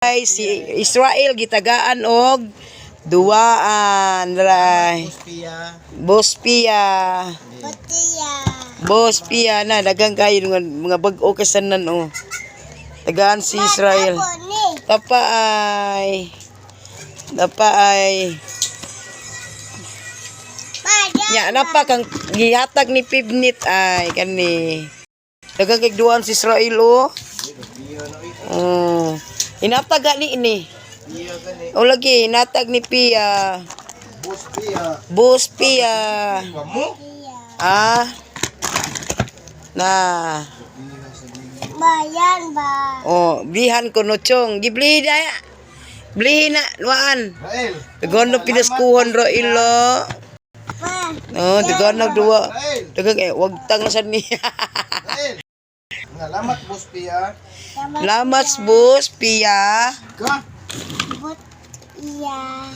Ay, si Israel gitagaan og duaan ray. Bospia. Bospia na dagang kayo mga bag-o kasanan oh. Tagaan si Israel. Tapa ay. Ya napa kang gihatag ni Pibnit ay kani. Dagang kigduan si Israel oh. Oh. Inatag ni ini. O lagi inatag ni Pia. Bospia. Ah. Na. Bayan ba? Oh, blihan ko no chong. Gibli daya. Bli na luan. Dagon pinaskuhon ro ilo. Oh, dagon dua. Dagang wag tang sad ni. Salamat Boss Pia. Lamas bos Pia. But iya.